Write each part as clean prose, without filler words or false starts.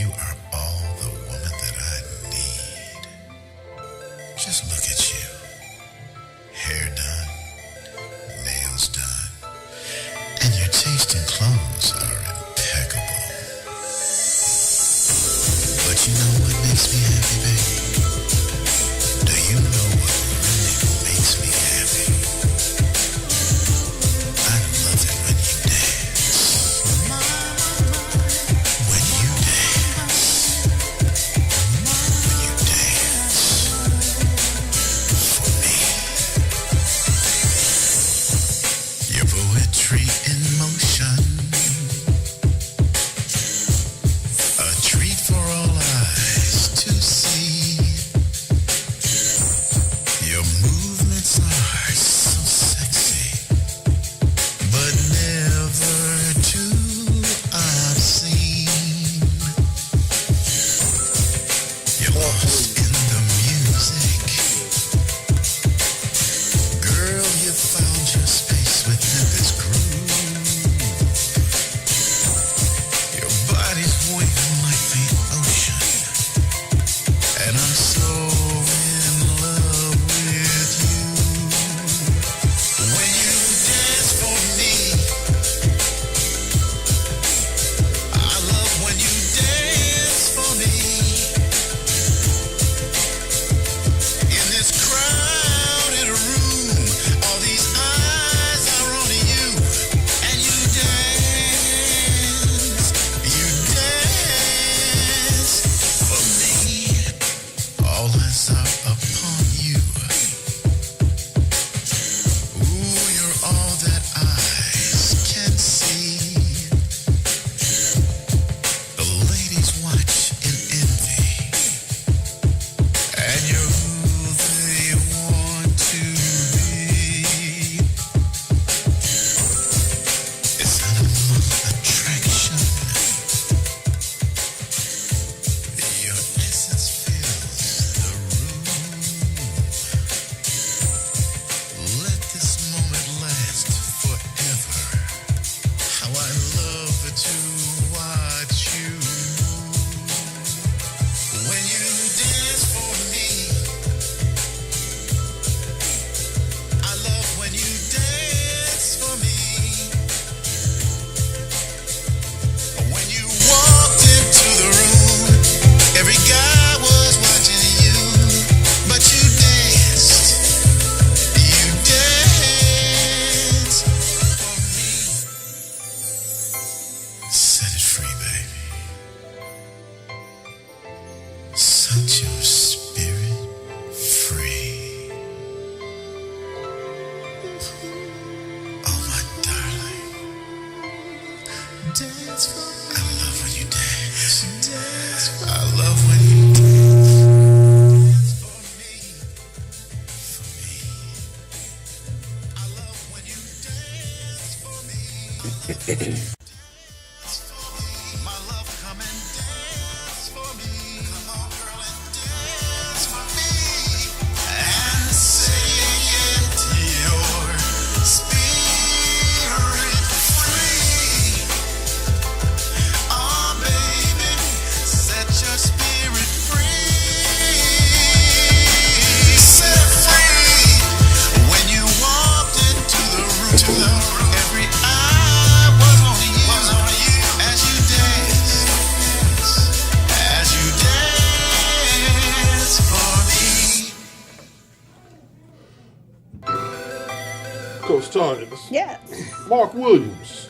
You are all the woman that I need. Just look at you. Hair done, nails done, and your taste in clothes are impeccable. But you know what makes me happy, baby? Do you know what really makes me happy? I love it when you dance. When you dance. When you dance. For me. Your poetry in motion. A treat for all eyes to see. Your movements are so sexy, but never too obscene. You're lost in the music. Girl, you found your space within this groove. Your body's waving like the ocean, and I'm so in love with you. When you dance for me, I love when you dance for me. In this crowded room, all these eyes are on you, and you dance for me. All eyes are upon you. Ooh, you're all that eyes can see. The ladies watch in envy, and you're who they want to be. It's animal attraction. Your essence fills the room. Let this moment last forever. How I love to watch you move. When you dance for me, I love when you dance for me. When you walked into the room, every guy was watching you, but you danced. You danced for me. Set it free, baby. Set your spirit free. Oh, my darling. Dance for me. I love when you dance. Dance for me. I love when you dance for me. For me. I love when you dance for me. My love, come and dance for me. Come on, girl, and dance for me. And say it, your spirit free. Oh, baby, set your spirit free. Set free. When you walked into the room, every eye was on you. As you dance for me. Coach Tanya, Yes. Mark Williams,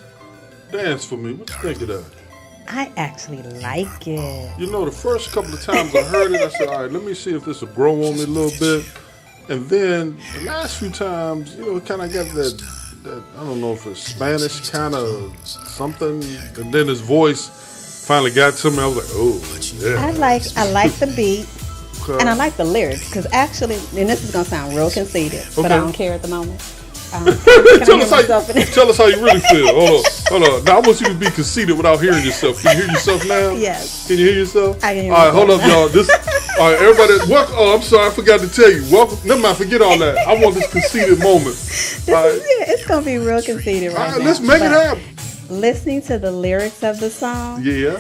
Dance for Me. What you think of that? I actually like it. You know, the first couple of times I heard it, I said, all right, let me see if this will grow on me a little bit. And then the last few times, you know, it kind of got that, I don't know if it's Spanish kind of something. And then his voice finally got to me. I was like, oh, yeah. I like the beat. Okay. And I like the lyrics because actually, and this is gonna sound real conceited, but I Okay. don't care at the moment. Can tell, I hear myself in it? tell us how you really feel. Hold on. Now I want you to be conceited without hearing yourself. Can you hear yourself now? Yes. Can you hear yourself? I can hear All right, hold myself up, y'all. All right, everybody. Welcome. Oh, I'm sorry, I forgot to tell you. Welcome. Never mind. Forget all that. I want this conceited moment. It's gonna be real conceited right now. Let's make it happen. Listening to the lyrics of the song, Yeah.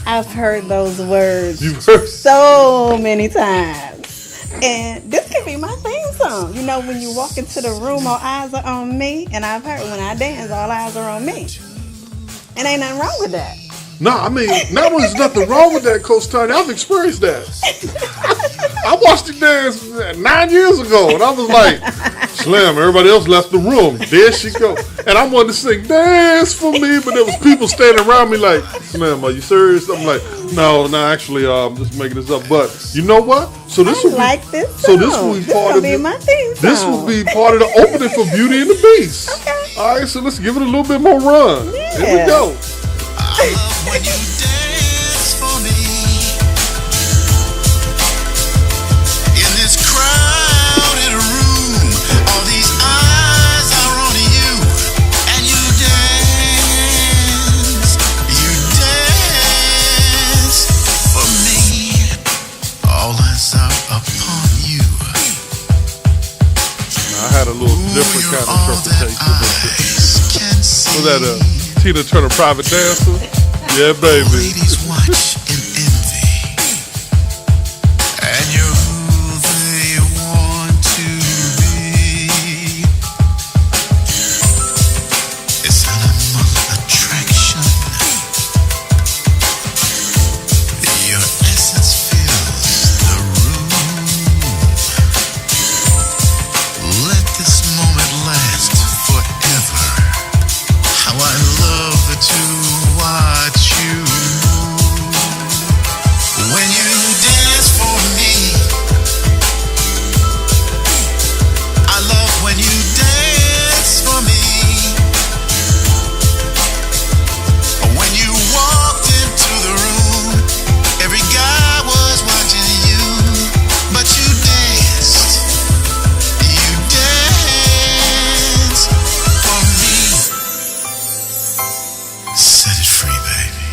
I've heard those words You've heard so many times. And this could be my theme song. You know, when you walk into the room, all eyes are on me. And I've heard when I dance, all eyes are on me. And ain't nothing wrong with that. No, I mean, not only is nothing wrong with that, Coach Tony, I've experienced that. I watched you dance 9 years ago, and I was like, Slim, everybody else left the room. There she go. And I wanted to sing, dance for me, but there was people standing around me like, Slim, are you serious? I'm like, no, actually, I'm just making this up. But you know what? So this will like be, this song. So this will be part of my theme song. This will be part of the opening for Beauty and the Beast. Okay. All right, so let's give it a little bit more run. Yeah. Here we go. I love when you dance for me in this crowded room. All these eyes are on you, and you dance for me. All eyes are upon you. Now, I had a little different kind of interpretation. Was that Tina Turner private dancer? Yeah, baby. Ladies watch in envy, and you're who they want to be. It's animal attraction. Your essence fills the room. Let this moment last forever. How I love to watch you move. When you dance for me, I love when you dance for me. When you walked into the room, every guy was watching you, but you danced for me. Set it free, baby.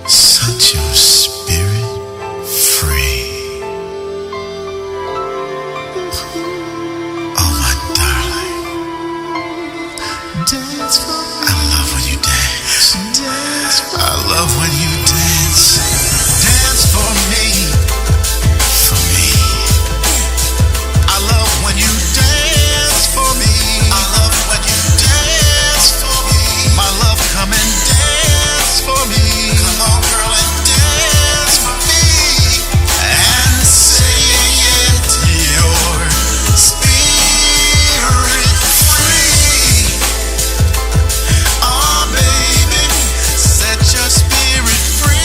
Set your spirit free. Oh, my darling. Dance for me. I love when you dance. I love when you dance. Dance for me. For me. I love when you dance for me. I love when you dance for me. My love, come and dance for me. Come on, girl, and dance for me. And set your spirit free. Oh, baby, set your spirit free.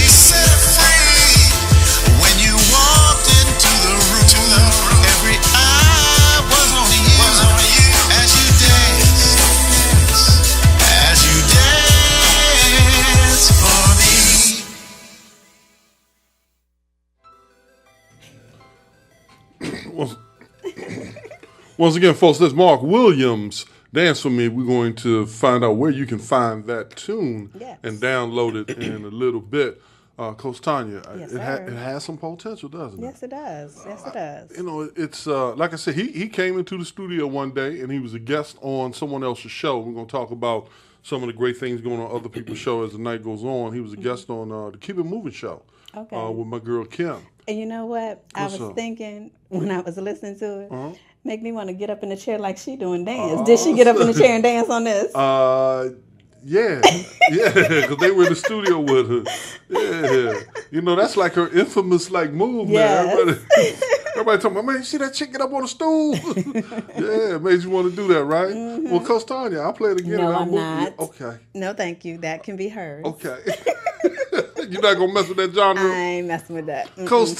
Set it free. When you walked into the room, every eye was on you. As you dance for me. Once again, folks, that's Mark Williams. Dance for Me. We're going to find out where you can find that tune and download it in a little bit. Coach Tanya, Yes, it sir. has some potential, doesn't it? Yes, it does. Yes, it does. You know, it's like I said, he came into the studio one day and he was a guest on someone else's show. We're going to talk about some of the great things going on other people's show as the night goes on. He was a guest on the Keep It Moving show with my girl Kim. And you know what? I What's was up? thinking when I was listening to it, Uh-huh. make me want to get up in the chair like she doing dance. Did she get up in the chair and dance on this? Yeah, because they were in the studio with her. Yeah, you know that's like her infamous like move, Yes. man. Everybody talking about, man, you see that chick get up on the stool? Yeah, it made you want to do that, right? Well, Coach Tanya, I'll play it again. No, and I'm not. Okay. No, thank you. That can be hers. Okay. You're not gonna mess with that genre. I ain't messing with that. Coach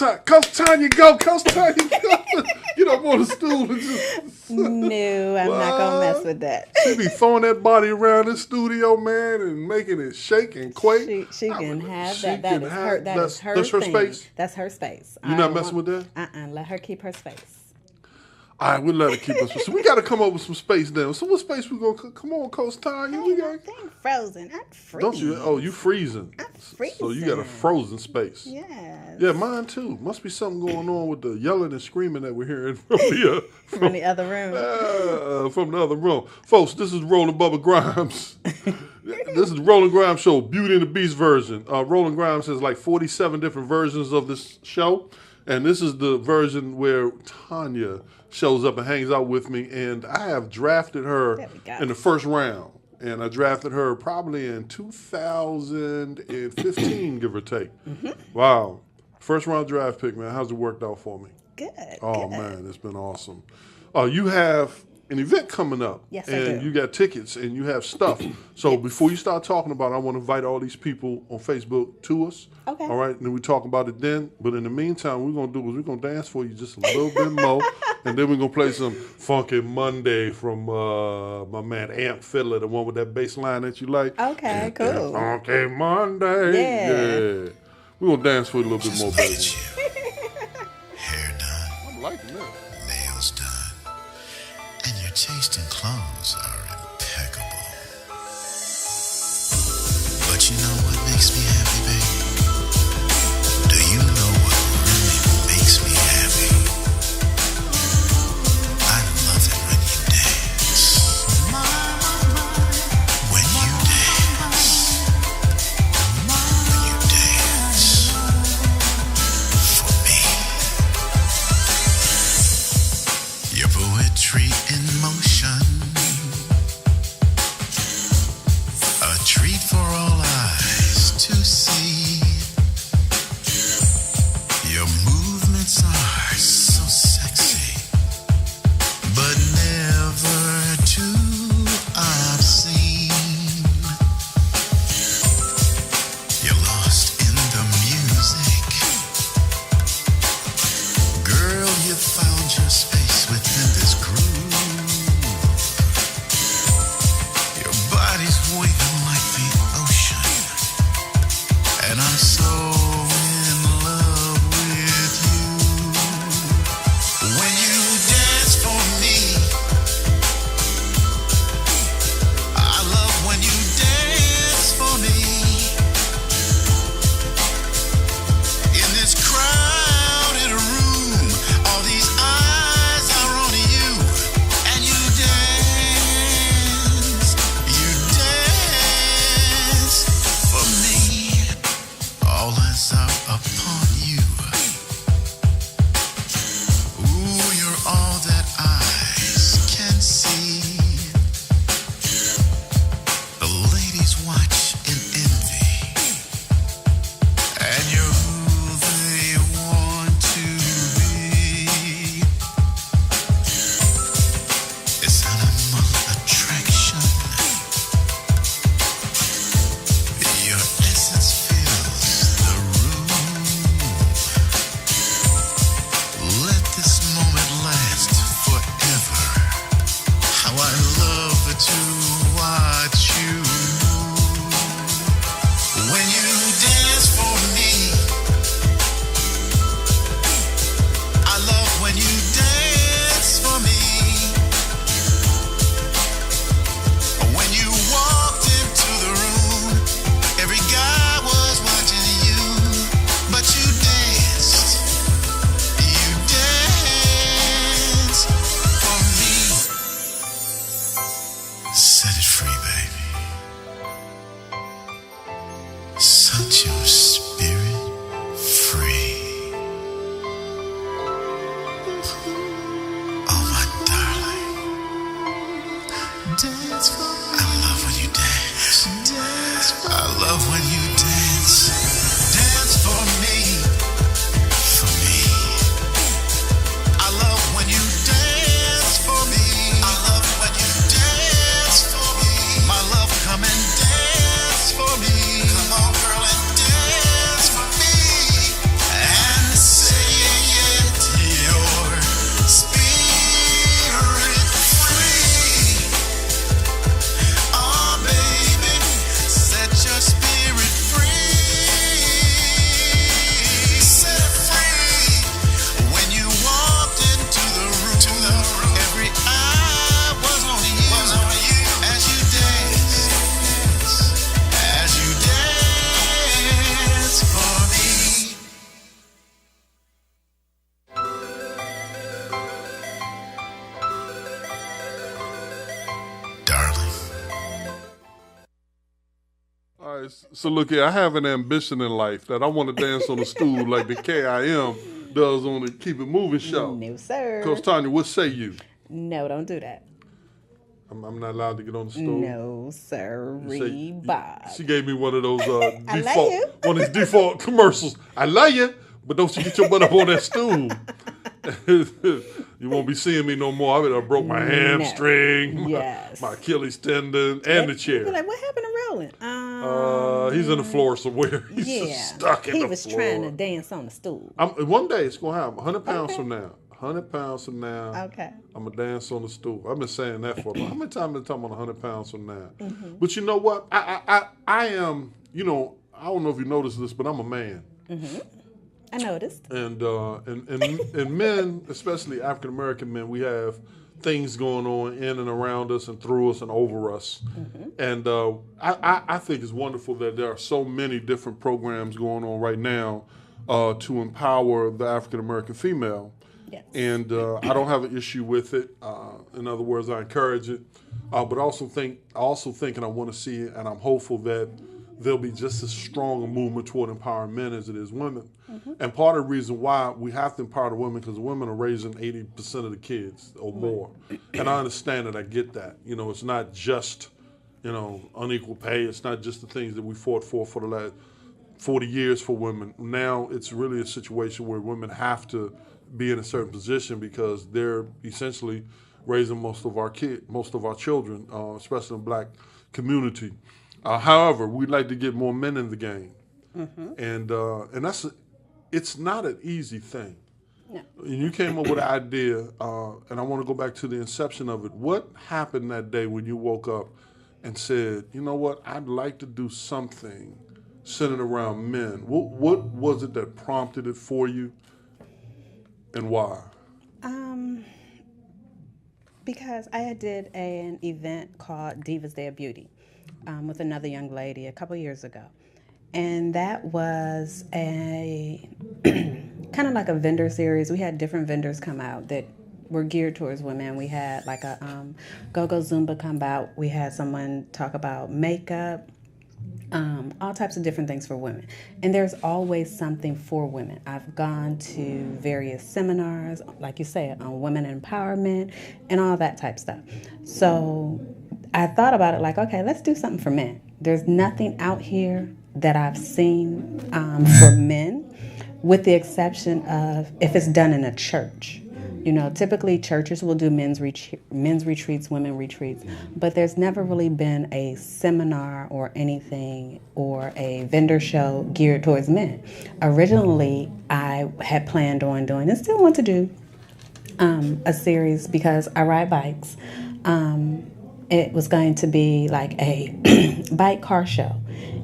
Tanya, go. Coach Tanya, go. Get up on the stool and just. No, I'm not gonna mess with that. She be throwing that body around the studio, man, and making it shake and quake. She can have She that. That can is have- her. that's Her her thing. space? That's her space. You not messing with that? Let her keep her space. All right, we'll let her keep us. So we got to come up with some space then. So what space we gonna? Come on, Coach Tanya. We got. I'm frozen. I'm freezing. Don't you? Oh, you freezing. I'm So you got a frozen space. Yes. Yeah, mine too. Must be something going on with the yelling and screaming that we're hearing From the other room. From the other room. Folks, this is Roland Bubba Grimes. This is the Roland Grimes Show, Beauty and the Beast version. Roland Grimes has like 47 different versions of this show. And this is the version where Tanya shows up and hangs out with me. And I have drafted her in the first round. And I drafted her probably in 2015, give or take. Mm-hmm. Wow. First round draft pick, man. How's it worked out for me? Good. Oh, man, it's been awesome. You have an event coming up. Yes, and I do. You got tickets and you have stuff. So before you start talking about it, I want to invite all these people on Facebook to us. Okay. All right, and then we talk about it then. But in the meantime, what we're going to do is we're going to dance for you just a little bit more. And then we're going to play some Funky Monday from my man Amp Fiddler, the one with that bass line that you like. Okay, cool. Funky Monday. Yeah. We're going to dance for you a little bit more, baby. Hair done. I'm liking this. Nails done. And your taste in clothes are impeccable. But you know what makes me happy, baby? Do you know what really makes me happy? I love it when you dance. When you dance. When you dance. For me. Your poetry in motion. A treat for all eyes to see. Your movements are so sexy, but never too obscene. You're lost in the music. Girl, you found your space within this groove. Your body's waving like the ocean, and I'm so in love with you. When you dance for me, I love when you dance for me. In this crowded room, all these eyes are on you, and you dance for me. All eyes are upon you. Ooh, you're all that eyes can see. The ladies watch in envy, and you're who they want to be. It's animal attraction. Your essence fills the room. Let this moment last forever. How I love to watch you move. When you dance for me, I love when you dance for me. When you walked into the room, every guy was watching you, but you danced for me. Set it free, baby. Set your spirit free. Oh, my darling. Dance for me. I love when you dance. I love when you dance. Dance for me. For me. I love when you dance for me. I love when you dance for me. My love, come and dance for me. Come on, girl, and dance for me. And say it, your spirit free. Oh, baby, set your spirit All right, so look here, I have an ambition in life that I want to dance on the stool like the KIM does on the Keep It Moving show. No, sir. Coach Tanya, what say you? No, don't do that. I'm not allowed to get on the stool. No, sir. Bob. She gave me one of those I love you. one of these default commercials. I love you, but don't you get your butt up on that stool. You won't be seeing me no more. I broke my hamstring, my Achilles tendon, and the chair. You're like, what happened to Roland? He's in the floor somewhere. He's just stuck in the floor. He was trying to dance on the stool. One day it's going to happen. 100 pounds from now. 100 pounds from now. Okay. I'm going to dance on the stool. I've been saying that for a while. How many times have I been talking about 100 pounds from now? Mm-hmm. But you know what? I am, I don't know if you noticed this, but I'm a man. Mm-hmm. I noticed. And men, especially African American men, we have things going on in and around us and through us and over us. Mm-hmm. And I think it's wonderful that there are so many different programs going on right now to empower the African American female. Yes. And I don't have an issue with it. In other words, I encourage it. But I also think and I want to see it, and I'm hopeful that there'll be just as strong a movement toward empowering men as it is women. Mm-hmm. And part of the reason why we have to empower the women, because the women are raising 80% of the kids or more. And I understand that. I get that. It's not just, unequal pay. It's not just the things that we fought for the last 40 years for women. Now it's really a situation where women have to be in a certain position because they're essentially raising most of our children, especially in the black community. However, we'd like to get more men in the game, mm-hmm. and it's not an easy thing. No. And you came up with an idea, and I want to go back to the inception of it. What happened that day when you woke up and said, "You know what? I'd like to do something centered around men." What was it that prompted it for you, and why? Because I did an event called Divas Day of Beauty. With another young lady a couple years ago. And that was a kind of like a vendor series. We had different vendors come out that were geared towards women. We had like a Go-Go Zumba come out. We had someone talk about makeup, all types of different things for women. And there's always something for women. I've gone to various seminars, like you said, on women empowerment and all that type stuff. So I thought about it like, okay, let's do something for men. There's nothing out here that I've seen for men, with the exception of if it's done in a church. Typically churches will do men's retreats, women retreats, but there's never really been a seminar or anything or a vendor show geared towards men. Originally, I had planned on doing and still want to do a series because I ride bikes. It was going to be like a bike car show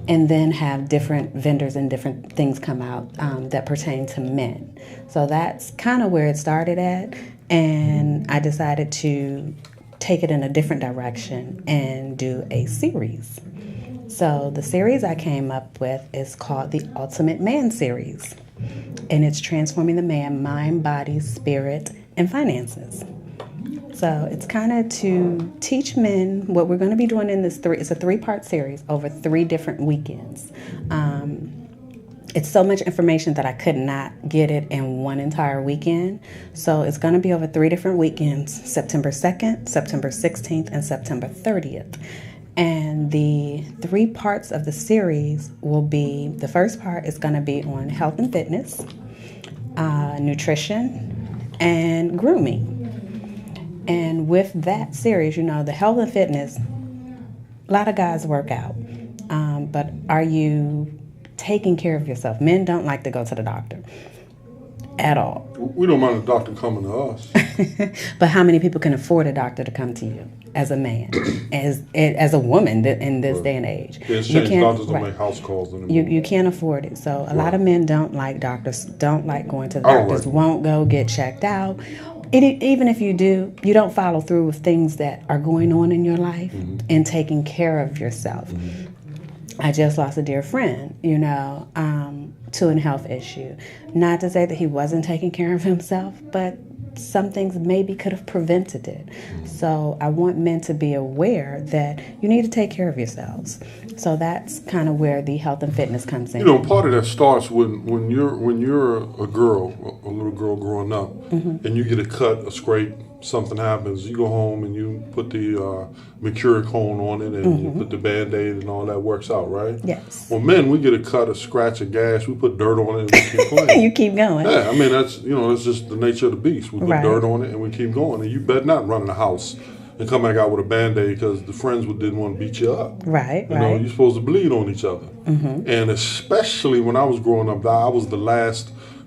and then have different vendors and different things come out that pertain to men. So that's kind of where it started at, and I decided to take it in a different direction and do a series. So the series I came up with is called the Ultimate Man Series, and it's transforming the man, mind, body, spirit, and finances. So it's kind of to teach men what we're going to be doing in this it's a 3-part series over 3 different weekends. It's so much information that I could not get it in one entire weekend. So it's going to be over 3 different weekends, September 2nd, September 16th, and September 30th. And the 3 parts of the series will be, the first part is going to be on health and fitness, nutrition, and grooming. And with that series, the health and fitness, a lot of guys work out. But are you taking care of yourself? Men don't like to go to the doctor at all. We don't mind the doctor coming to us. But how many people can afford a doctor to come to you as a man, as a woman in this day and age? Doctors don't make house calls anymore. You can't afford it. So a lot of men don't like doctors, don't like going to the doctors, won't go get checked out. Even if you do, you don't follow through with things that are going on in your life, mm-hmm. and taking care of yourself. Mm-hmm. I just lost a dear friend, to a health issue. Not to say that he wasn't taking care of himself, but some things maybe could have prevented it. So I want men to be aware that you need to take care of yourselves. So that's kind of where the health and fitness comes in. Part of that starts when you're a girl, a little girl growing up, and you get a cut, a scrape, something happens. You go home and you put the Mercuric cone on it, and you put the Band-Aid, and all that works out, right? Yes. Well, men, we get a cut, a scratch, a gash. We put dirt on it, and we keep playing. You keep going. Yeah, I mean that's just the nature of the beast. We put dirt on it, and we keep going. And you better not run in the house and come back out with a Band-Aid because the friends didn't want to beat you up. Right. You're supposed to bleed on each other. And especially when I was growing up, I was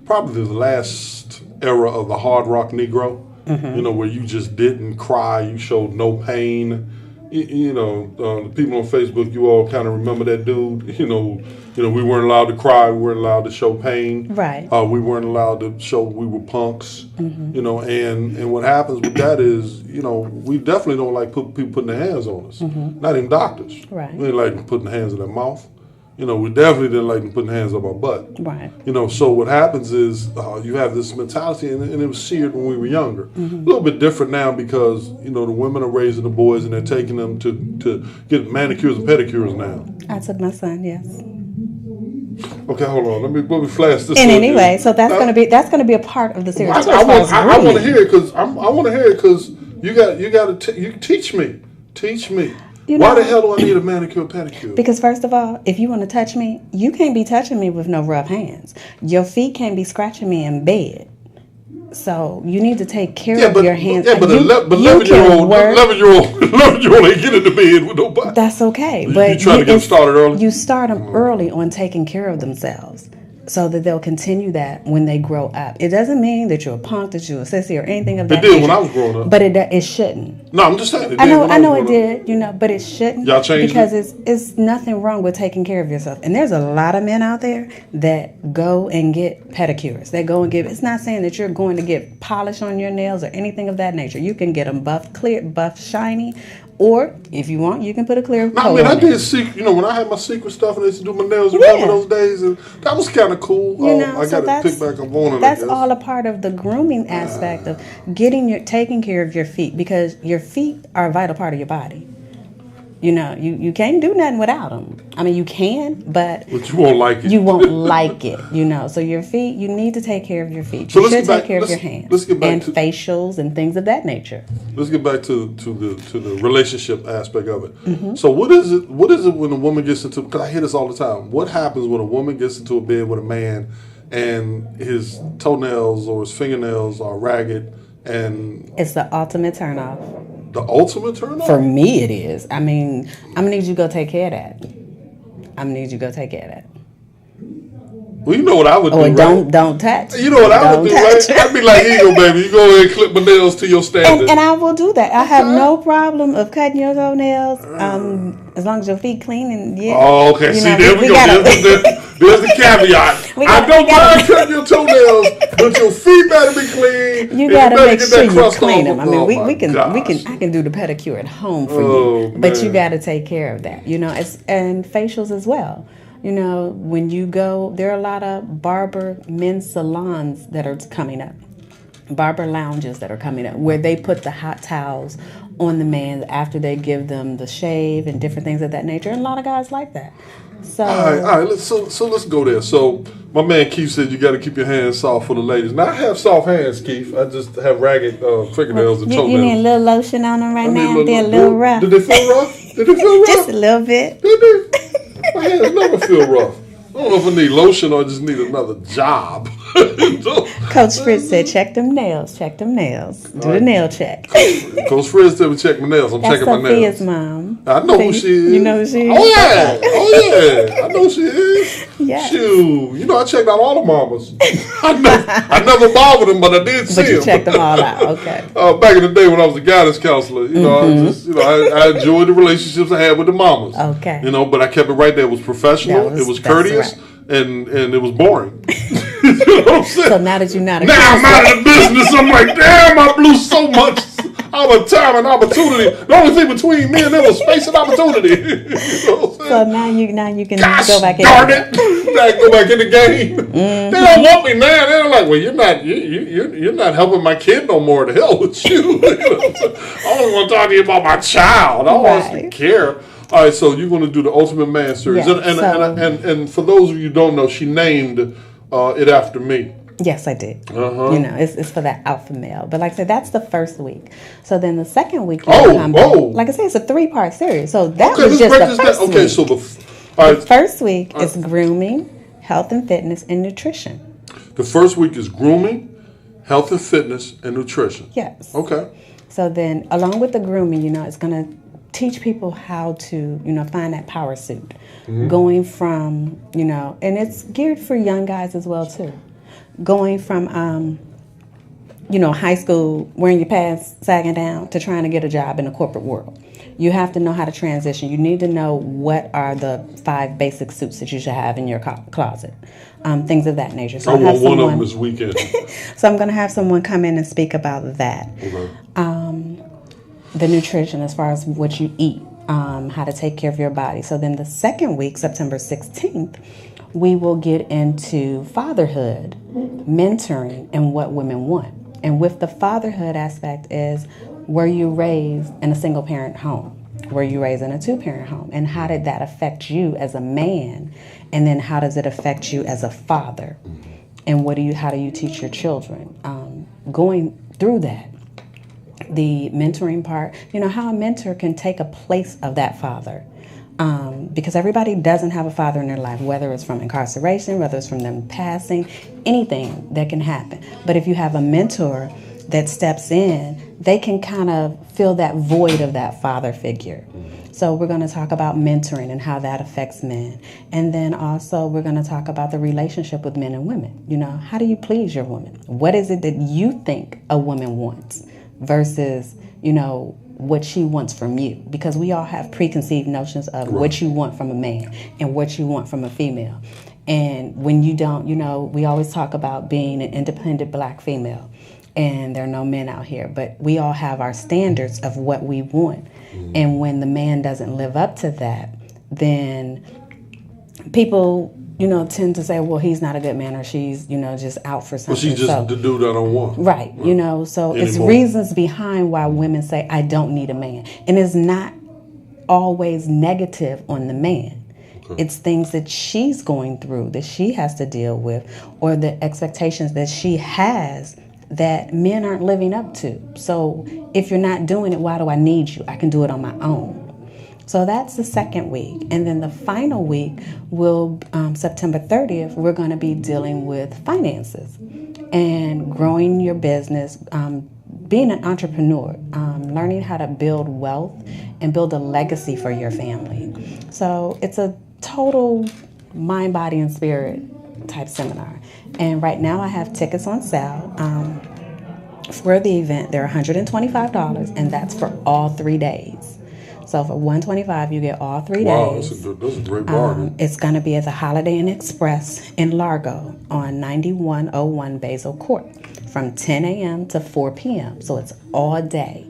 probably the last era of the hard rock Negro. Where you just didn't cry, you showed no pain. The people on Facebook, you all kind of remember that dude. We weren't allowed to cry, we weren't allowed to show pain. Right. We weren't allowed to show we were punks. And what happens with that is, we definitely don't like people putting their hands on us. Not even doctors. Right. We didn't like them putting their hands in their mouth. We definitely didn't like them putting hands up our butt. Right. So what happens is you have this mentality, and it was seared when we were younger. A little bit different now because, the women are raising the boys and they're taking them to get manicures and pedicures now. I took my son, yes. Okay, hold on. Let me flash this. And anyway, so that's gonna be a part of the series. I want to hear it because I want to hear it because you teach me. Teach me. Why the hell do I need a manicure pedicure? Because first of all, if you want to touch me, you can't be touching me with no rough hands. Your feet can't be scratching me in bed. So you need to take care of your hands. Yeah, but 11-year-old ain't get into bed with nobody. That's okay. But you try to get them started early? You start them early on taking care of themselves, so that they'll continue that when they grow up. It doesn't mean that you're a punk, that you're a sissy, or anything of that nature. It did when I was growing up. But it shouldn't. No, I'm just saying. I know it did, but it shouldn't. Y'all changed because it's nothing wrong with taking care of yourself. And there's a lot of men out there that go and get pedicures. They go and it's not saying that you're going to get polish on your nails or anything of that nature. You can get them buff, clear, buff, shiny. Or, if you want, you can put a clear coat on I did secret, when I had my secret stuff and I used to do my nails, remember those days? And that was kind of cool. I got to pick back up on it. That's all a part of the grooming aspect of taking care of your feet, because your feet are a vital part of your body. You can't do nothing without them. I mean, you can, but you won't like it. You won't like it, So your feet, you need to take care of your feet. You should take care of your hands and facials and things of that nature. Let's get back to the relationship aspect of it. So what is it when a woman gets into? Because I hear this all the time. What happens when a woman gets into a bed with a man and his toenails or his fingernails are ragged? And it's the ultimate turnoff. The ultimate turn-on? For me, it is. I mean, I'm going to need you to go take care of that. Well, you know what I would do, right? Don't touch. You know what I would do, right? I'd be like, here you go, baby. You go ahead and clip my nails to your standard. And I will do that. I have no problem of cutting your toenails as long as your feet clean. And Oh, okay. See, there we go. There's the caveat. I don't mind cutting your toenails, but your feet better be clean. You gotta make sure you clean them. I mean, I can do the pedicure at home for you, but you gotta take care of that. And facials as well. When you go, there are a lot of men's salons that are coming up, barber lounges that are coming up, where they put the hot towels on the man after they give them the shave and different things of that nature. And a lot of guys like that. So all right. Let's go there. So my man Keith said you got to keep your hands soft for the ladies. Now I have soft hands, Keith. I just have ragged fingernails and toenails. You need a little lotion on them right now. They're a little rough. Did they feel rough? Just a little bit. Did they? My hands never feel rough. I don't know if I need lotion or I just need another job. Coach Fritz said, check them nails. Do the nail check. Coach Fritz said, check my nails. I'm checking my nails. That's Sophia's mom. I know who she is. You know who she is? Oh, yeah. I know who she is. Yeah. Shoot. I checked out all the mamas. I never bothered them, but I did see them. But you checked them all out. Okay. Back in the day when I was a guidance counselor, I enjoyed the relationships I had with the mamas. Okay. But I kept it right there. It was professional. It was courteous. Right. And it was boring. You know what I'm saying? So now that you're not now I'm out of the business, I'm like, damn, I blew so much. I'm a time and opportunity. The only thing between me and them was space and opportunity. You know what I'm saying? So now you can Gosh, go back in. darn it! I go back in the game. They don't want me now. They're like, well, you're not helping my kid no more. The hell with you. You know what I'm saying? I only want to talk to you about my child. I don't want to care. All right, so you're going to do the Ultimate Man series, and for those of you who don't know, she named it after me. Yes, I did. You know, it's for that alpha male. But like I said, that's the first week. So then the second week, like I said, it's a 3-part series. So that was just the first week. Okay, so the first week is grooming, health and fitness, and nutrition. The first week is grooming, health and fitness, and nutrition. Yes. Okay. So then, along with the grooming, you know, it's going to teach people how to, you know, find that power suit. Going from, you know, and it's geared for young guys as well, too. Going from, you know, high school, wearing your pants sagging down, to trying to get a job in the corporate world. You have to know how to transition. You need to know what are the 5 basic suits that you should have in your closet. Things of that nature. So I want one of them this weekend. So I'm going to have someone come in and speak about that. Okay. The nutrition as far as what you eat, how to take care of your body. So then the second week, September 16th, we will get into fatherhood, mentoring, and what women want. And with the fatherhood aspect is, were you raised in a single parent home? Were you raised in a 2-parent home? And how did that affect you as a man? And then how does it affect you as a father? And how do you teach your children? Going through that. The mentoring part, you know, how a mentor can take a place of that father. Because everybody doesn't have a father in their life, whether it's from incarceration, whether it's from them passing, anything that can happen. But if you have a mentor that steps in, they can kind of fill that void of that father figure. So we're going to talk about mentoring and how that affects men. And then also we're going to talk about the relationship with men and women. You know, how do you please your woman? What is it that you think a woman wants versus, you know, what she wants from you? Because we all have preconceived notions of what you want from a man and what you want from a female. And when you don't, you know, we always talk about being an independent black female, and there are no men out here, but we all have our standards of what we want. And when the man doesn't live up to that, then people, you know, tend to say, well, he's not a good man, or she's, you know, just out for something. Well, she's just the dude I don't want. Right. You know, so it's reasons behind why women say, I don't need a man. And it's not always negative on the man. Okay. It's things that she's going through, that she has to deal with, or the expectations that she has that men aren't living up to. So if you're not doing it, why do I need you? I can do it on my own. So that's the second week. And then the final week will, September 30th, we're going to be dealing with finances and growing your business, being an entrepreneur, learning how to build wealth and build a legacy for your family. So it's a total mind, body, and spirit type seminar. And right now I have tickets on sale. For the event, they're $125, and that's for all 3 days. So for $125, you get all 3 days. Wow, that's a great bargain. It's going to be at the Holiday Inn Express in Largo on 9101 Basil Court from 10 a.m. to 4 p.m. So it's all day.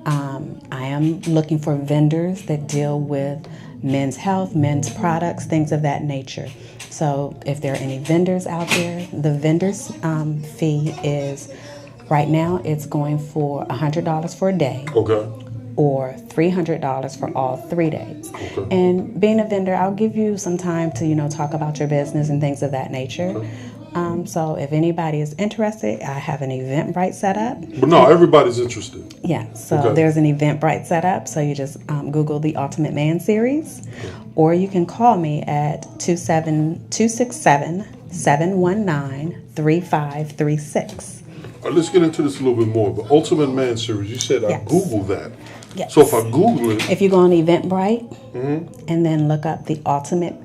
I am looking for vendors that deal with men's health, men's products, things of that nature. So if there are any vendors out there, the vendor's fee is, right now, it's going for $100 for a day. Okay. Or $300 for all 3 days. Okay. And being a vendor, I'll give you some time to, you know, talk about your business and things of that nature. Okay. So if anybody is interested, I have an Eventbrite set up. But no, everybody's interested. Yeah, so there's an Eventbrite set up. So you just Google the Ultimate Man series, or you can call me at 267-719-3536. Let's get into this a little bit more. The Ultimate Man series, you said I Googled that. Yes. So if I Google it, if you go on Eventbrite and then look up the Ultimate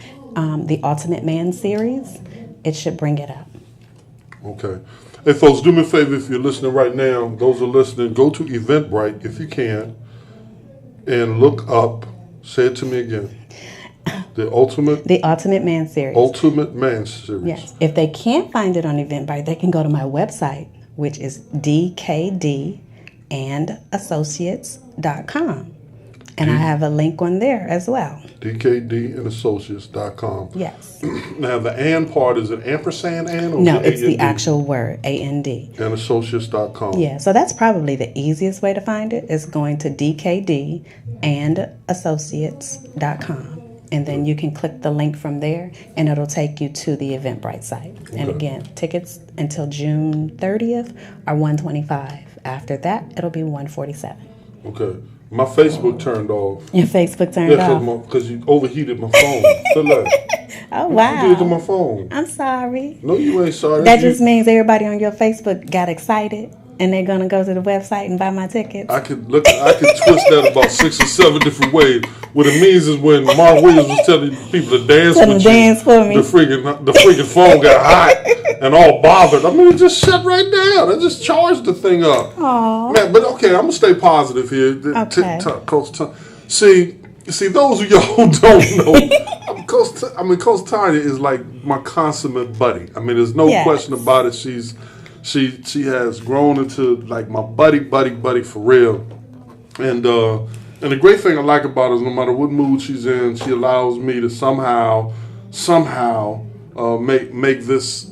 Man series, it should bring it up. Okay. Hey, folks, do me a favor if you're listening right now. Those who are listening, go to Eventbrite if you can and look up, say it to me again, the Ultimate Man series. Ultimate Man series. Yes. If they can't find it on Eventbrite, they can go to my website, which is dkdandassociates.com. And I have a link on there as well. dkdandassociates.com. Yes. Now, the and part, is it ampersand and? Or No, is it it's the A&D? actual word, A-N-D. Andassociates.com. Yeah, so that's probably the easiest way to find it, is going to dkdandassociates.com. And then you can click the link from there, and it'll take you to the Eventbrite site. Okay. And again, tickets until June 30th are $125. After that, it'll be $147. Okay. My Facebook turned off. Your Facebook turned off? Because you overheated my phone. Feel that? Oh, wow. You did to my phone. I'm sorry. No, you ain't sorry. That just means everybody on your Facebook got excited, and they're going to go to the website and buy my tickets. I could twist that about 6 or 7 different ways. What it means is when Mark Williams was telling people to dance with you, dance for me. The freaking phone got hot and all bothered. I mean, it just shut right down. I just charged the thing up. Aww. Man, but okay, I'm gonna stay positive here. Okay. See, those of y'all who don't know, Coach Tanya is like my consummate buddy. I mean, there's no question about it. She has grown into like my buddy for real. And the great thing I like about her is no matter what mood she's in, she allows me to somehow make this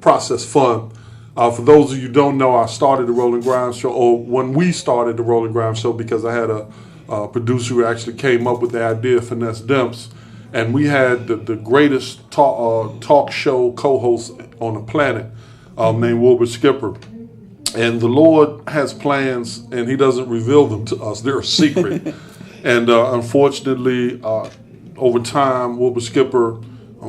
process fun. For those of you who don't know, I started the Roland Grimes Show, or when we started the Roland Grimes Show, because I had a producer who actually came up with the idea, Finesse Demps, and we had the greatest talk show co-host on the planet named Wilbur Skipper. And the Lord has plans, and He doesn't reveal them to us. They're a secret. And unfortunately, over time, Wilbur Skipper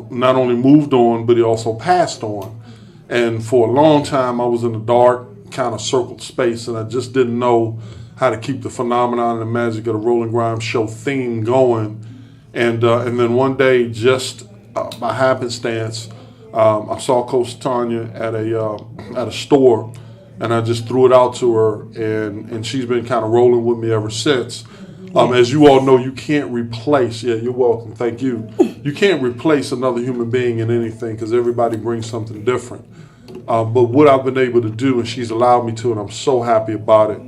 not only moved on, but he also passed on. And for a long time, I was in a dark, kind of circled space, and I just didn't know how to keep the phenomenon and the magic of the Roland Grimes Show theme going. And then one day, just by happenstance, I saw Coach Tanya at a store. And I just threw it out to her, and she's been kind of rolling with me ever since. As you all know, you can't replace, you're welcome, thank you. You can't replace another human being in anything because everybody brings something different. But what I've been able to do, and she's allowed me to, and I'm so happy about it,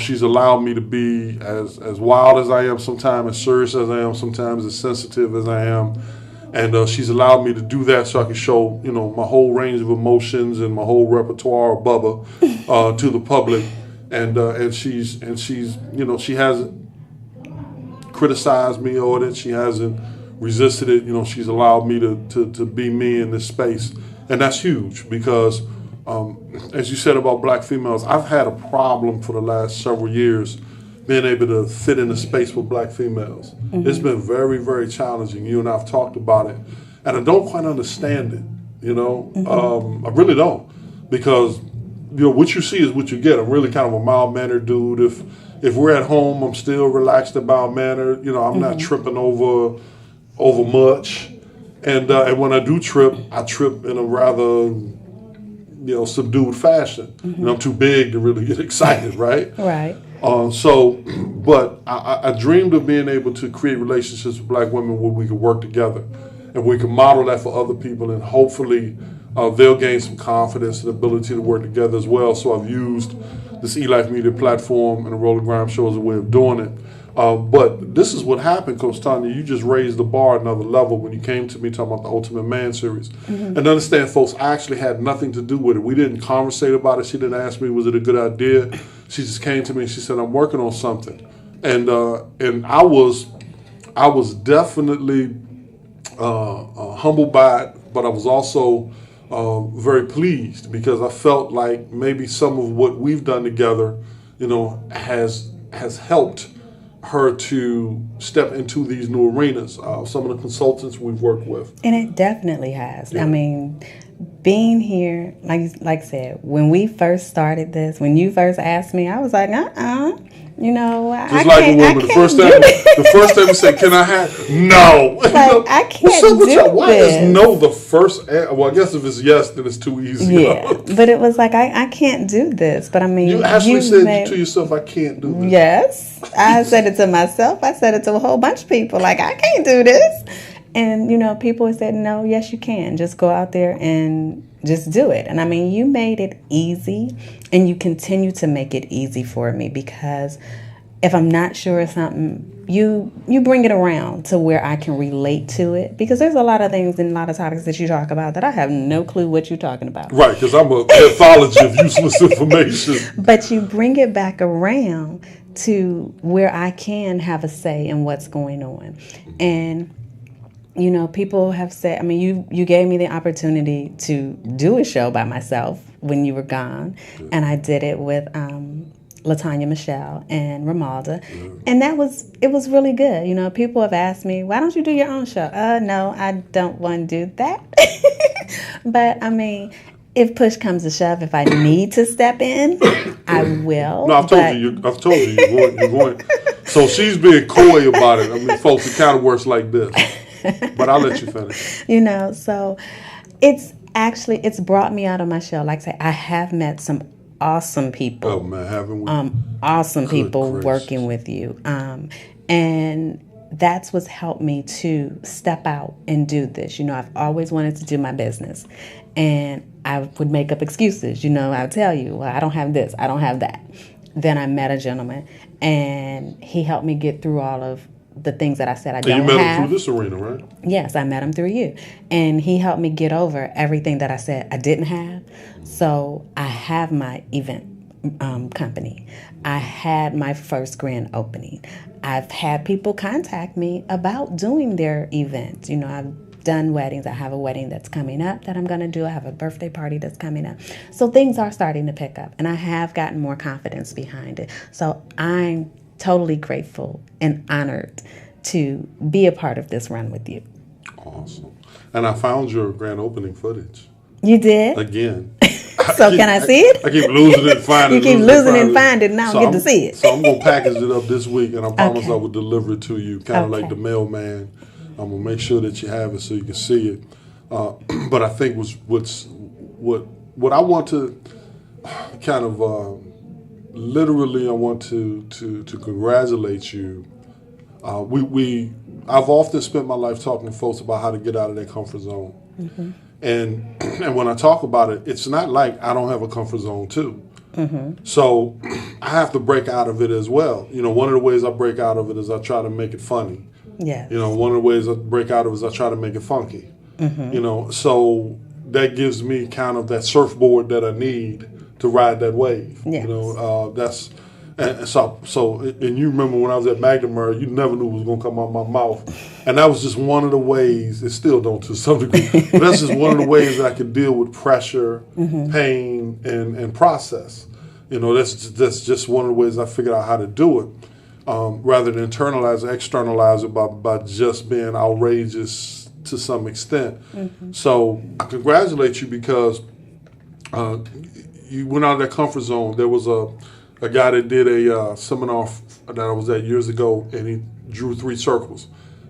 she's allowed me to be as wild as I am sometimes, as serious as I am sometimes, as sensitive as I am. And she's allowed me to do that so I can show, my whole range of emotions and my whole repertoire of Bubba to the public. And she's she hasn't criticized me on it. She hasn't resisted it. She's allowed me to be me in this space, and that's huge because, as you said about black females, I've had a problem for the last several years being able to fit in a space with black females. Mm-hmm. It's been very, very challenging. You and I have talked about it. And I don't quite understand it, Mm-hmm. I really don't. Because, what you see is what you get. I'm really kind of a mild-mannered dude. If we're at home, I'm still relaxed and mild-mannered. I'm mm-hmm. not tripping over much. And when I do trip, I trip in a rather, subdued fashion. Mm-hmm. I'm too big to really get excited, right? Right. But I dreamed of being able to create relationships with black women where we could work together and we can model that for other people, and hopefully they'll gain some confidence and ability to work together as well. So I've used this eLife Media platform and the Roland Grimes Show as a way of doing it. But this is what happened, Coach Tanya. You just raised the bar another level when you came to me talking about the Ultimate Man series. Mm-hmm. And understand, folks, I actually had nothing to do with it. We didn't conversate about it. She didn't ask me, was it a good idea? She just came to me and she said, I'm working on something. And I was definitely humbled by it, but I was also very pleased because I felt like maybe some of what we've done together, has helped her to step into these new arenas. Some of the consultants we've worked with. And it definitely has. Yeah. I mean, being here, like I said, when we first started this, when you first asked me, I was like, Just like a woman, the first time we said, "Can I have?" No, I can't do this. Why is no the first? Well, I guess if it's yes, then it's too easy. Yeah, but it was like I can't do this. But I mean, you actually said to yourself, "I can't do this." Yes, I said it to myself. I said it to a whole bunch of people. Like, I can't do this. And, people have said, no, yes, you can. Just go out there and just do it. And I mean, you made it easy, and you continue to make it easy for me, because if I'm not sure of something, you bring it around to where I can relate to it, because there's a lot of things and a lot of topics that you talk about that I have no clue what you're talking about. Right, because I'm a pathology of useless information. But you bring it back around to where I can have a say in what's going on. And people have said, I mean, you gave me the opportunity to do a show by myself when you were gone. Yeah. And I did it with LaTanya Michelle and Ramalda. Yeah. And it was really good. People have asked me, why don't you do your own show? No, I don't want to do that. But I mean, if push comes to shove, if I need to step in, I will. No, I've told you you're going. So she's being coy about it. I mean, folks, it kind of works like this. But I'll let you finish. So it's brought me out of my shell. Like I say, I have met some awesome people. Oh man, haven't we? Awesome Good people gracious. Working with you. And that's what's helped me to step out and do this. I've always wanted to do my business, and I would make up excuses. I would tell you, well, I don't have this, I don't have that. Then I met a gentleman, and he helped me get through all of the things that I said I don't have. You met him through this arena, right? Yes, I met him through you. And he helped me get over everything that I said I didn't have. So I have my event company. I had my first grand opening. I've had people contact me about doing their events. I've done weddings. I have a wedding that's coming up that I'm going to do. I have a birthday party that's coming up. So things are starting to pick up, and I have gotten more confidence behind it. So I'm totally grateful and honored to be a part of this run with you. Awesome. And I found your grand opening footage. You did? Again. So can I see it? I keep losing it and finding it. You keep losing it and finding it, and I don't get to see it. So I'm going to package it up this week, and I promise I will deliver it to you, kind of like the mailman. I'm going to make sure that you have it so you can see it. But I think what I want to kind of literally, I want to congratulate you. I've often spent my life talking to folks about how to get out of their comfort zone. Mm-hmm. And when I talk about it, it's not like I don't have a comfort zone too. Mm-hmm. So I have to break out of it as well. One of the ways I break out of it is I try to make it funny. Yes. One of the ways I break out of it is I try to make it funky. Mm-hmm. So that gives me kind of that surfboard that I need to ride that wave. Yes. And you remember when I was at McNamara, you never knew what was going to come out of my mouth. And that was just one of the ways, it still don't to some degree, but that's just one of the ways that I could deal with pressure, pain, and process. That's just one of the ways I figured out how to do it, rather than internalize or externalize it by just being outrageous to some extent. Mm-hmm. So I congratulate you because you went out of that comfort zone. There was a guy that did a seminar that I was at years ago, and he drew 3 circles.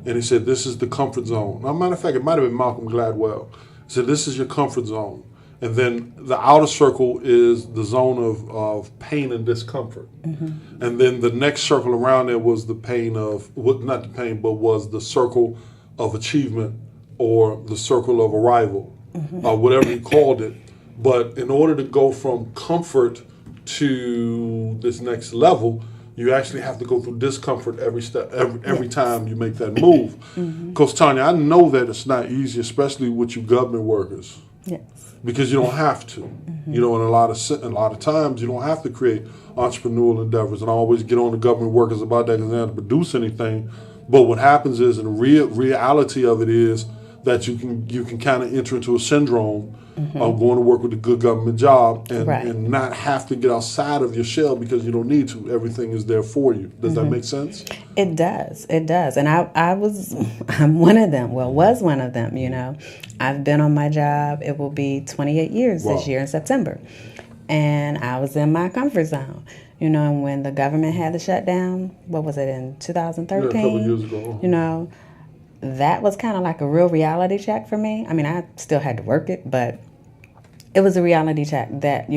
And he said, this is the comfort zone. Now, matter of fact, it might have been Malcolm Gladwell. He said, this is your comfort zone. And then the outer circle is the zone of pain and discomfort. Mm-hmm. And then the next circle around there was the pain of, not the pain, but was the circle of achievement or the circle of arrival, whatever you called it. But in order to go from comfort to this next level, you actually have to go through discomfort every step, every time you make that move. Because Tanya, I know that it's not easy, especially with you government workers. Yes. Because you don't have to. And a lot of times you don't have to create entrepreneurial endeavors. And I always get on the government workers about that because they don't have to produce anything. But what happens is, and the reality of it is, that you can kind of enter into a syndrome of going to work with a good government job and not have to get outside of your shell because you don't need to. Everything is there for you. Does that make sense? It does. And I'm one of them. Well, was one of them, I've been on my job. It will be 28 years this year in September. And I was in my comfort zone. And when the government had the shutdown, what was it, in 2013? Yeah, a couple of years ago. That was kind of like a real reality check for me. I mean, I still had to work it, but it was a reality check that,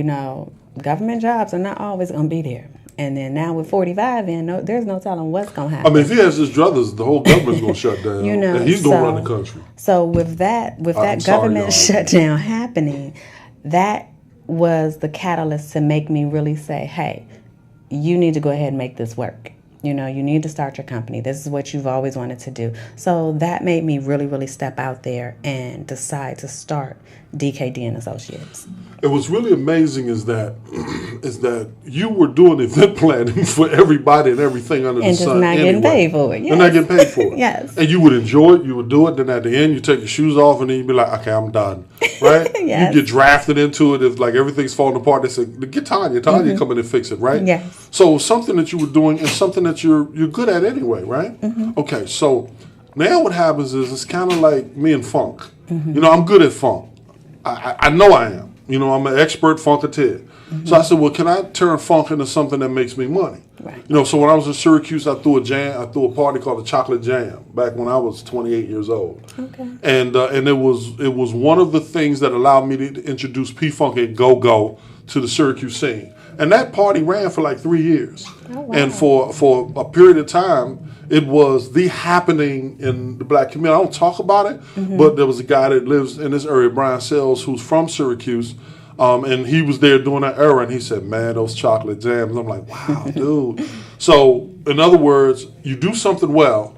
government jobs are not always going to be there. And then now with 45 in, there's no telling what's going to I happen. mean, if he has his druthers, the whole government's going to shut down. You know, and he's going to run the country. So with that government shutdown happening, that was the catalyst to make me really say, hey, you need to go ahead and make this work. You know, you need to start your company. This is what you've always wanted to do. So that made me really, really step out there and decide to start DKD and Associates. And what's really amazing is that you were doing event planning for everybody and everything under the sun. And just not getting paid for it. Yes. And not getting paid for it. Yes. And you would enjoy it, you would do it, then at the end you take your shoes off and then you'd be like, okay, I'm done. Right? Yes. You get drafted into it if like everything's falling apart. They say, get Tanya come in and fix it, right? Yes. So something that you were doing is something that you're good at anyway, right? Mm-hmm. Okay, so now what happens is it's kind of like me and funk. Mm-hmm. You know, I'm good at funk. I know I am. You know, I'm an expert funketeer. Mm-hmm. So I said, well, can I turn funk into something that makes me money? Right. You know, so when I was in Syracuse, I threw a party called the Chocolate Jam back when I was 28 years old. Okay. And it was one of the things that allowed me to introduce P-Funk and Go-Go to the Syracuse scene. And that party ran for like 3 years. Oh, wow. And for a period of time, it was the happening in the black community. I don't talk about it, but there was a guy that lives in this area, Brian Sells, who's from Syracuse, and he was there during that era, and he said, man, those chocolate jams. I'm like, wow, dude. So, in other words, you do something well,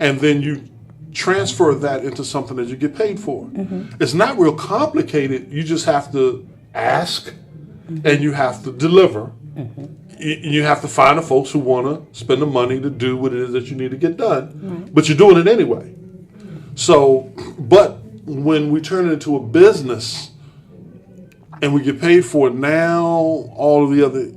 and then you transfer that into something that you get paid for. Mm-hmm. It's not real complicated. You just have to ask, and you have to deliver. Mm-hmm. You have to find the folks who want to spend the money to do what it is that you need to get done, but you're doing it anyway. So, but when we turn it into a business and we get paid for it, now all of the other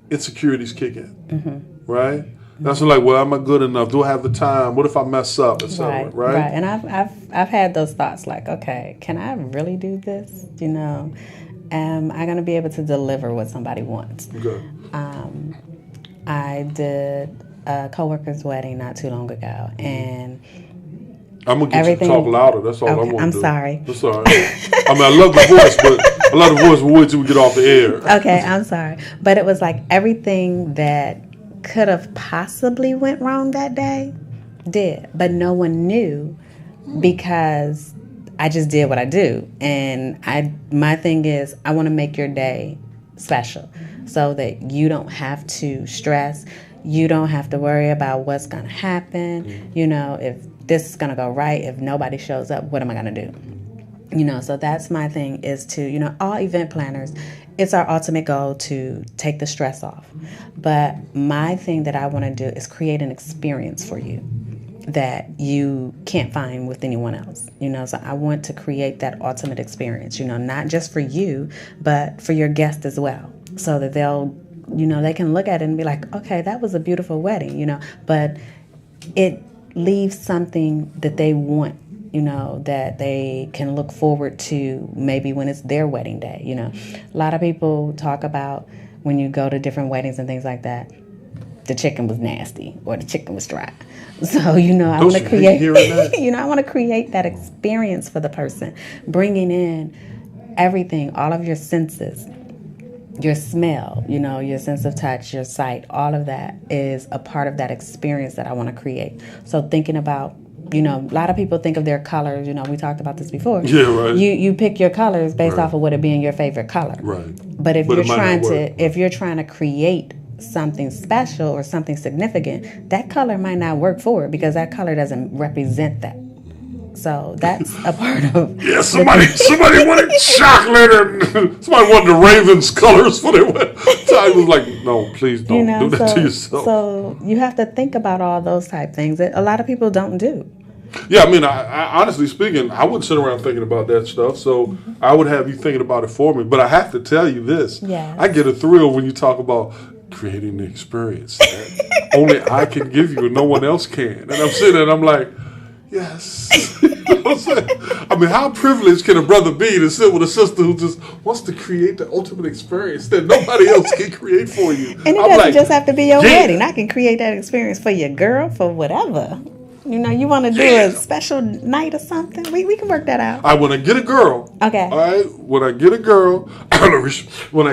insecurities kick in, right? That's like, well, am I good enough? Do I have the time? What if I mess up, etc. Right? And I've had those thoughts like, okay, can I really do this? You know, am I going to be able to deliver what somebody wants? Okay. I did a coworker's wedding not too long ago, and I'm gonna get you to talk louder. That's all I want to do. I'm sorry. That's all right. I mean, I love the voice, but I love the voice. But wait till we get off the air. Okay, I'm sorry, but it was like everything that could have possibly went wrong that day did, but no one knew because I just did what I do, and my thing is I want to make your day special so that you don't have to stress, you don't have to worry about what's going to happen, you know, if this is going to go right, if nobody shows up, what am I going to do? You know, so that's my thing is to, you know, all event planners, it's our ultimate goal to take the stress off. But my thing that I want to do is create an experience for you that you can't find with anyone else, you know, so I want to create that ultimate experience, you know, not just for you, but for your guests as well, so that they'll, you know, they can look at it and be like, okay, that was a beautiful wedding, you know, but it leaves something that they want, you know, that they can look forward to maybe when it's their wedding day, you know. A lot of people talk about when you go to different weddings and things like that, the chicken was nasty or the chicken was dry. So, you know, I want to create, you know, I want to create that experience for the person, bringing in everything, all of your senses, your smell, you know, your sense of touch, your sight, all of that is a part of that experience that I want to create. So thinking about, you know, a lot of people think of their colors, you know, we talked about this before. Yeah, right. You pick your colors based off of what it being your favorite color. Right. But if you're trying to create something special or something significant, that color might not work for it because that color doesn't represent that. So that's a part of. Yeah, somebody wanted chocolate, and somebody wanted the Ravens colors for their wedding. So I was like, no, please don't, you know, do that to yourself. So you have to think about all those type things that a lot of people don't do. Yeah, I mean, I honestly speaking, I wouldn't sit around thinking about that stuff. So I would have you thinking about it for me. But I have to tell you this: I get a thrill when you talk about creating the experience that only I can give you and no one else can. And I'm sitting there and I'm like, yes. You know what I'm saying? I mean, how privileged can a brother be to sit with a sister who just wants to create the ultimate experience that nobody else can create for you? And it doesn't just have to be your wedding. I can create that experience for your girl, for whatever. You know, you want to do a special night or something? We can work that out. All right, when I get a girl. Okay. All right, when I get a girl, all right, we're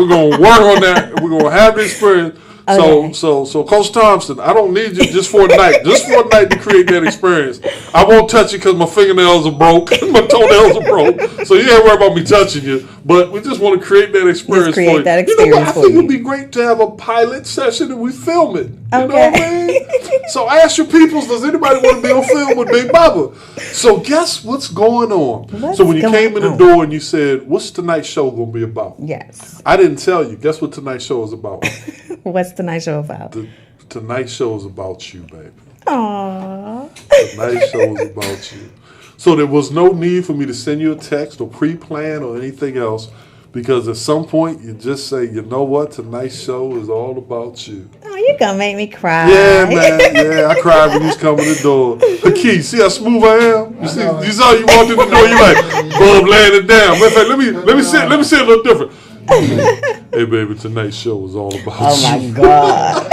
gonna work on that. We're gonna have the experience. Okay. So, Coach Thompson, I don't need you just for a night. Just for a night to create that experience. I won't touch you because my fingernails are broke, my toenails are broke. So you ain't worry about me touching you. But we just want to create that experience for you. That experience you know what? I think it'd be great to have a pilot session and we film it. You know what I mean? So ask your peoples, does anybody want to be on film with Big Baba? So guess what's going on? So when you came in the door and you said, what's tonight's show going to be about? Yes. I didn't tell you. Guess what tonight's show is about? What's tonight's show about? Tonight's show is about you, baby. Aww. Tonight's show is about you. So there was no need for me to send you a text or pre-plan or anything else, because at some point you just say, you know what, tonight's show is all about you. Oh, you're going to make me cry. Yeah, man. Yeah, I cried when you was coming to the door. Hakeem, see how smooth I am? You saw you walked in the door, you like, boom, laying it down. Matter of fact, let me say it a little different. Hey, baby, tonight's show is all about you. Oh, my God.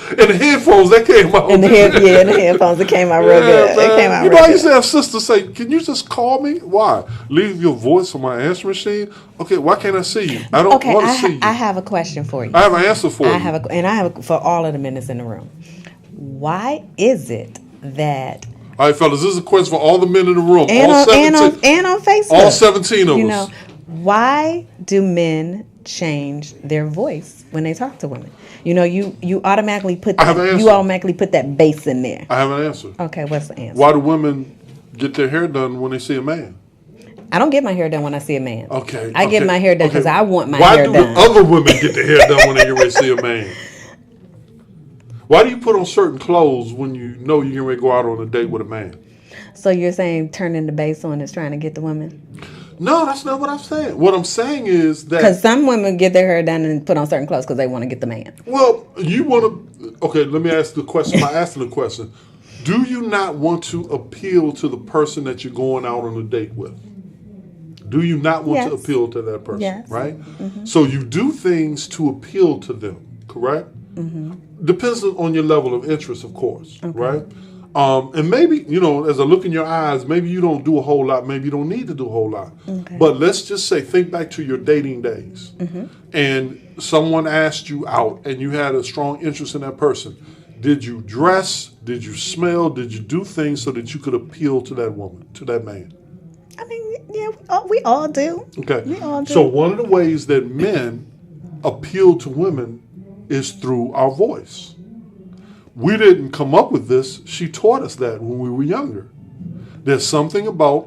And the headphones, that came out. In the headphones, it came out real good. Man. It came out you real know, I good. used to have sisters say, can you just call me? Why? Leave your voice on my answer machine? Okay, why can't I see you? I don't want to see you. I have a question for you. I have an answer for you. I have for all of the men that's in the room. Why is it that... All right, fellas, this is a question for all the men in the room. And on Facebook. All 17 of us. You know, why do men change their voice when they talk to women? You know, you automatically put that bass in there. I have an answer. Okay, what's the answer? Why do women get their hair done when they see a man? I don't get my hair done when I see a man. Okay. I get my hair done because I want my hair done. Why do the other women get their hair done when they get ready to see a man? Why do you put on certain clothes when you know you're getting ready to go out on a date with a man? So you're saying turning the bass on is trying to get the women? No, that's not what I'm saying. What I'm saying is that... Because some women get their hair done and put on certain clothes because they want to get the man. Well, you want to... Okay, let me ask the question by asking the question. Do you not want to appeal to the person that you're going out on a date with? Do you not want to appeal to that person? Yes. Right? Mm-hmm. So you do things to appeal to them, correct? Mm-hmm. Depends on your level of interest, of course, right? And maybe, you know, as I look in your eyes, maybe you don't do a whole lot. Maybe you don't need to do a whole lot. Okay. But let's just say, think back to your dating days. Mm-hmm. And someone asked you out and you had a strong interest in that person. Did you dress? Did you smell? Did you do things so that you could appeal to that woman, to that man? I mean, yeah, we all do. Okay. We all do. So one of the ways that men appeal to women is through our voice. We didn't come up with this. She taught us that when we were younger. There's something about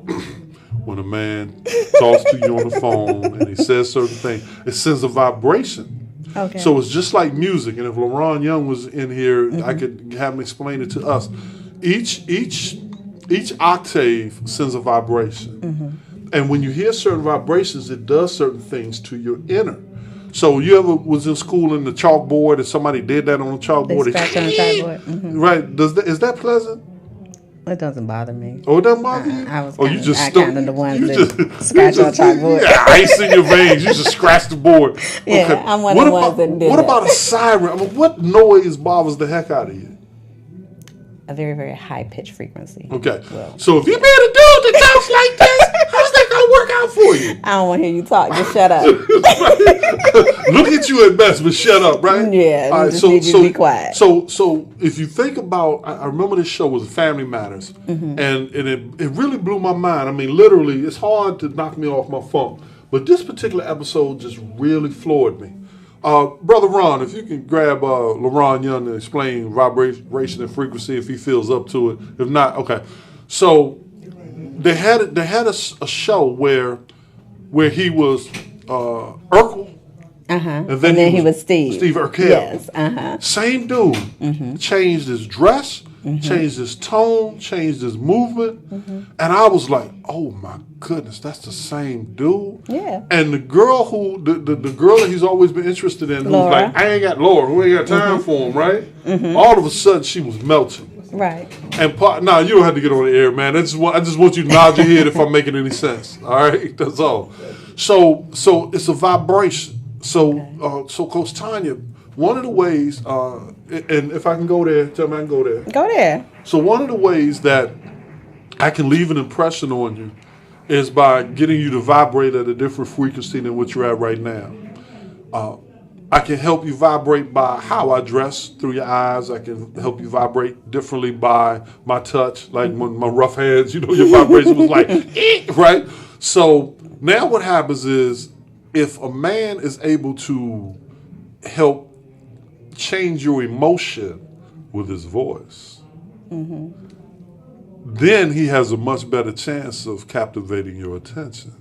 when a man talks to you on the phone and he says certain things, it sends a vibration. Okay. So it's just like music. And if LaRon Young was in here, I could have him explain it to us. Each octave sends a vibration. Mm-hmm. And when you hear certain vibrations, it does certain things to your inner. So you ever was in school in the chalkboard and somebody did that on the chalkboard? They scratch on the chalkboard. Mm-hmm. Right. Is that pleasant? It doesn't bother me. Oh, it doesn't bother you? I was kind of the ones that scratch on chalkboard. Yeah, ice in your veins. You just scratch the board. Yeah, okay. I'm one of the ones that did What about a siren? I mean, what noise bothers the heck out of you? A very, very high-pitched frequency. Okay. Well, so if you met a dude that talks like this, how's that going to work out for you? I don't want to hear you talk. Just shut up. Look at you at best, but shut up, right? Yeah, right, just need you to be quiet. So if you think about, I remember this show was Family Matters, and it really blew my mind. I mean, literally, it's hard to knock me off my funk, but this particular episode just really floored me. Brother Ron, if you can grab LaRon Young to explain vibration and frequency if he feels up to it. If not, okay. So they had a show where he was Urkel. And then he was Steve. Steve Urkel. Yes. Same dude. Changed his dress, changed his tone, changed his movement. And I was like, oh my goodness, that's the same dude. Yeah. And the girl the girl that he's always been interested in, who's like, I ain't got Laura, who ain't got time for him, right? All of a sudden she was melting. Right. And now you don't have to get on the air, man. I just want you to nod your head if I'm making any sense. All right, that's all. So it's a vibration. So Coach Tanya, one of the ways and if I can go there, tell me I can go there. Go there. So one of the ways that I can leave an impression on you is by getting you to vibrate at a different frequency than what you're at right now. I can help you vibrate by how I dress through your eyes. I can help you vibrate differently by my touch, like my rough hands. You know, your vibration was like, right? So now what happens is if a man is able to help change your emotion with his voice, then he has a much better chance of captivating your attention.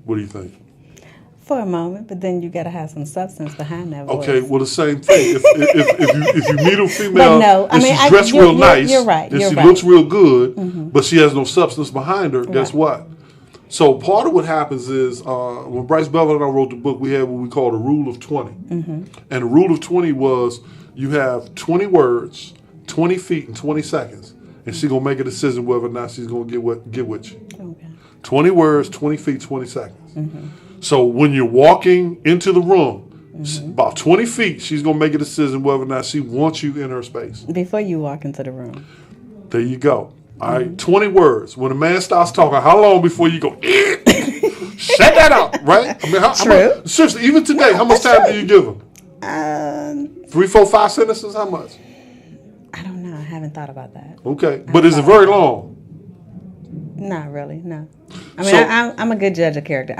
What do you think? For a moment, but then you got to have some substance behind that voice. Okay, well, the same thing. If you meet a female no, and she's dressed real nice, you're right, and she right. looks real good, but she has no substance behind her, guess what? So part of what happens is when Bryce Bevel and I wrote the book, we had what we call the rule of 20. And the rule of 20 was you have 20 words, 20 feet, and 20 seconds, and she's going to make a decision whether or not she's going to get with you. Okay. 20 words, 20 feet, 20 seconds. So when you're walking into the room, about 20 feet, she's going to make a decision whether or not she wants you in her space. Before you walk into the room. There you go. All right, 20 words. When a man starts talking, how long before you go, shut that out, right? I mean, True. Seriously, even today, how much time do you give him? 3, 4, 5 sentences? How much? I don't know. I haven't thought about that. Okay, but is it very long? Not really, no. I mean, I'm a good judge of character.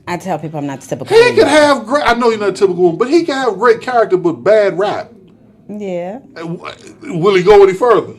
I tell people I'm not the typical He can have great, I know you're not a typical one, but he can have great character but bad rap. Yeah. Will he go any further?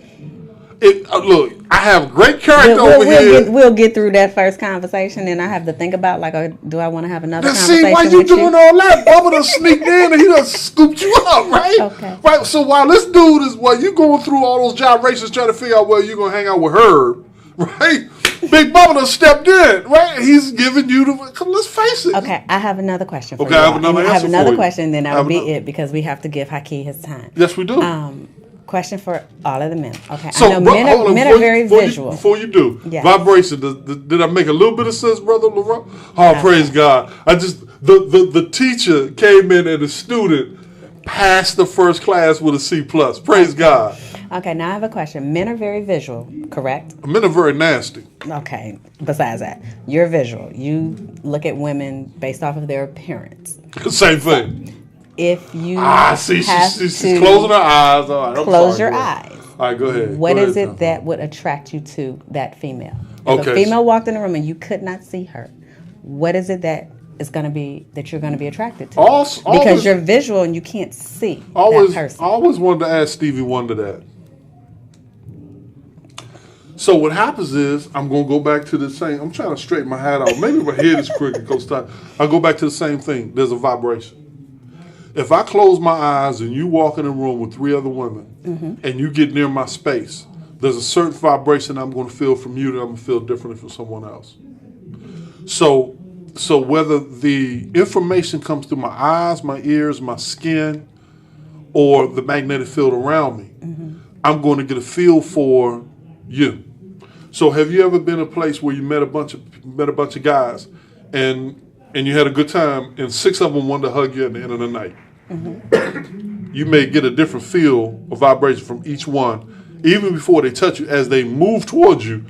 Look, I have great character over here. We'll get through that first conversation, and I have to think about, like, do I want to have another conversation see, why you doing all that? Bubba done sneaked in and he done scooped you up, right? Okay. Right, so while this dude is, while you going through all those gyrations trying to figure out whether you're going to hang out with Herb, right? Big Bubba done stepped in, right? He's giving you the, let's face it. Okay, I have another question for you. Okay, I have another question, then that will be it, because we have to give Haki his time. Yes, we do. Question for all of the men. Okay, so, I know men are very visual. Before you do, yes. Vibration, did I make a little bit of sense, Brother Laurent? Oh, praise God. The teacher came in and the student passed the first class with a C+. Praise God. Okay, now I have a question. Men are very visual, correct? Men are very nasty. Okay, besides that, you're visual. You look at women based off of their appearance. Same thing. If you she's closing her eyes. All right, close your eyes. All right, go ahead. What is it that would attract you to that female? If a female walked in the room and you could not see her, what is it that is going to be that you're going to be attracted to? Because you're visual and you can't see that person. I always wanted to ask Stevie Wonder that. So what happens is, I'm going to go back to the same. I'm trying to straighten my hat out. Maybe my head is crooked, Coach Todd. I'll go back to the same thing. There's a vibration. If I close my eyes and you walk in a room with 3 other women and you get near my space, there's a certain vibration I'm going to feel from you that I'm going to feel differently from someone else. So whether the information comes through my eyes, my ears, my skin, or the magnetic field around me, I'm going to get a feel for you. So have you ever been in a place where you met a bunch of guys and you had a good time, and 6 of them wanted to hug you at the end of the night? You may get a different feel or vibration from each one, even before they touch you. As they move towards you,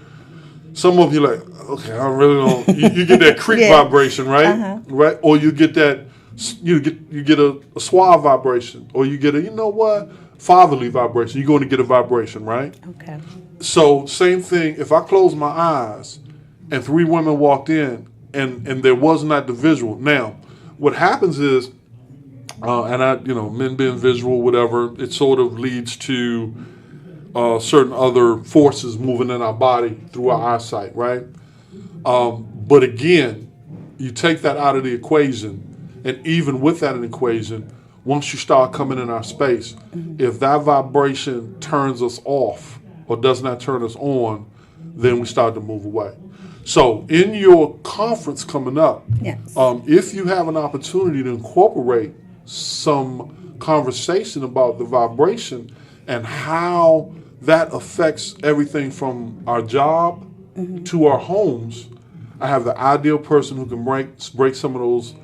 some of you like, okay, I really don't. You get that creep vibration, right? Right, or you get that. You get a suave vibration, or you get a fatherly vibration. You're going to get a vibration, right? Okay. So same thing. If I close my eyes and 3 women walked in, and there was not the visual. Now, what happens is, men being visual, whatever, it sort of leads to certain other forces moving in our body through our eyesight, right? But again, you take that out of the equation, and even with that in the equation, once you start coming in our space, if that vibration turns us off or does not turn us on, then we start to move away. So in your conference coming up, if you have an opportunity to incorporate some conversation about the vibration and how that affects everything from our job to our homes, I have the ideal person who can break some of those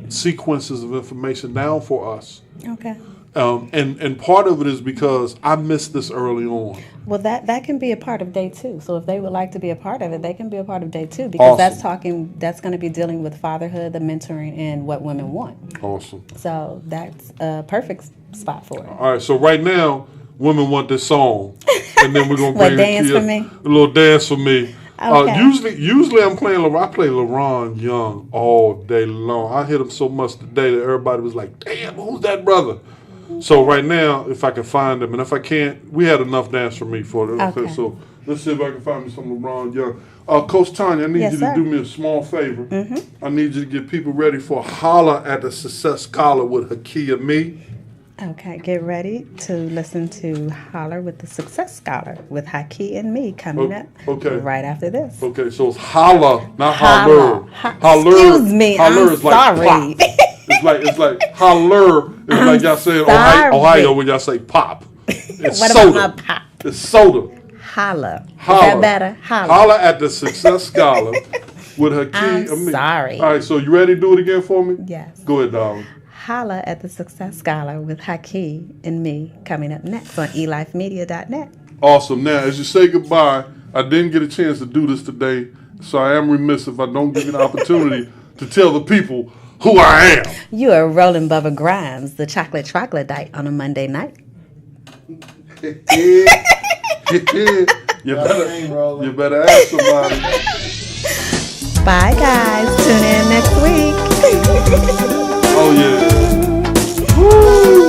sequences of information down for us. Okay. And part of it is because I missed this early on. Well, that can be a part of day 2. So if they would like to be a part of it, they can be a part of day 2 because Awesome. that's going to be dealing with fatherhood, the mentoring, and what women want. Awesome. So that's a perfect spot for it. All right, so right now, women want this song, and then we're gonna What, bring dance Kia for me? a little dance for me. Okay. Usually I play LaRon Young all day long. I hit him so much today that everybody was like, "Damn, who's that brother?" So right now, if I can find him, and if I can't, we had enough dance for me for it. Okay. So let's see if I can find me some LaRon Young. Coach Tanya, I need Yes, you to sir. do me a small favor. I need you to get people ready for Holla at the Success Scholar with Hakia Me. Okay, get ready to listen to Holler with the Success Scholar with Haki and me coming up okay. right after this. Okay, so it's holla, not Holla. holler. Holler. Excuse me, Holler I'm is like sorry. pop. It's like holler. It's like y'all say in sorry. Ohio when y'all say pop. It's What soda. about my pop? It's soda. Holla. Holla. Is that better? Holla. Holla at the Success Scholar with Hakeem I'm and me. sorry. All right, so you ready to do it again for me? Yes. Go ahead, darling. Holla at the Success Scholar with Haki and me coming up next on elifemedia.net. Awesome. Now, as you say goodbye, I didn't get a chance to do this today, so I am remiss if I don't give you the opportunity to tell the people who I am. You are rolling Bubba Grimes, the chocolate troglodyte on a Monday night. You better ask somebody. Bye, guys. Tune in next week. Oh, yeah. Woo!